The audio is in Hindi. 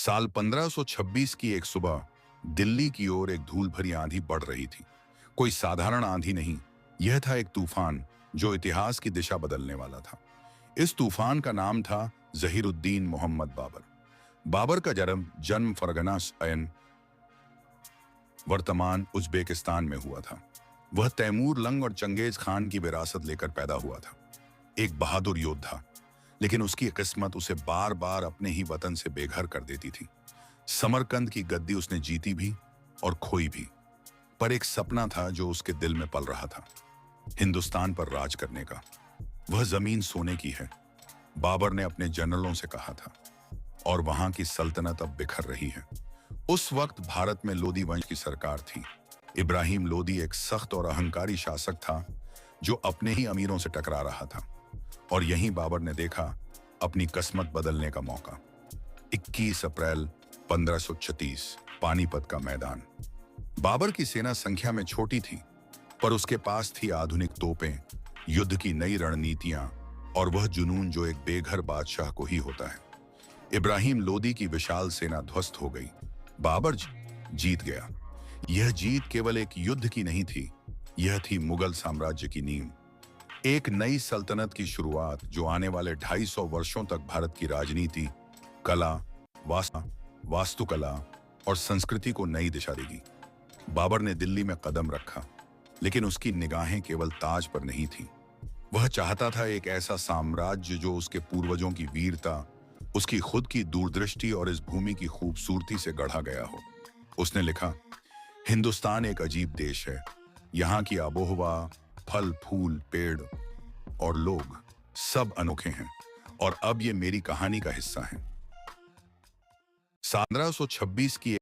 साल 1526 की एक सुबह दिल्ली की ओर एक धूल भरी आंधी बढ़ रही थी। कोई साधारण आंधी नहीं, यह था एक तूफान जो इतिहास की दिशा बदलने वाला था। इस तूफान का नाम था जहीरुद्दीन मोहम्मद बाबर। बाबर का जन्म जन्म फरगना अयन वर्तमान उज्बेकिस्तान में हुआ था। वह तैमूर लंग और चंगेज खान की विरासत लेकर पैदा हुआ था। एक बहादुर योद्धा, लेकिन उसकी किस्मत उसे बार बार अपने ही वतन से बेघर कर देती थी। समरकंद की गद्दी उसने जीती भी और खोई भी, पर एक सपना था जो उसके दिल में पल रहा था, हिंदुस्तान पर राज करने का। वह जमीन सोने की है, बाबर ने अपने जनरलों से कहा था, और वहां की सल्तनत अब बिखर रही है। उस वक्त भारत में लोदी वंश की सरकार थी। इब्राहिम लोदी एक सख्त और अहंकारी शासक था जो अपने ही अमीरों से टकरा रहा था, और यहीं बाबर ने देखा अपनी किस्मत बदलने का मौका। 21 अप्रैल 1536, पानीपत का मैदान। बाबर की सेना संख्या में छोटी थी, पर उसके पास थी आधुनिक तोपें, युद्ध की नई रणनीतियां और वह जुनून जो एक बेघर बादशाह को ही होता है। इब्राहिम लोदी की विशाल सेना ध्वस्त हो गई। बाबर जीत गया। यह जीत केवल एक युद्ध की नहीं थी, यह थी मुगल साम्राज्य की नींव, एक नई सल्तनत की शुरुआत जो आने वाले 250 वर्षों तक भारत की राजनीति, कला, वास्तुकला और संस्कृति को नई दिशा देगी। बाबर ने दिल्ली में कदम रखा, लेकिन उसकी निगाहें केवल ताज पर नहीं थी। वह चाहता था एक ऐसा साम्राज्य जो उसके पूर्वजों की वीरता, उसकी खुद की दूरदृष्टि और इस भूमि की खूबसूरती से गढ़ा गया हो। उसने लिखा, हिंदुस्तान एक अजीब देश है। यहाँ की आबोहवा, फल फूल, पेड़ और लोग सब अनोखे हैं, और अब ये मेरी कहानी का हिस्सा हैं। 1526 की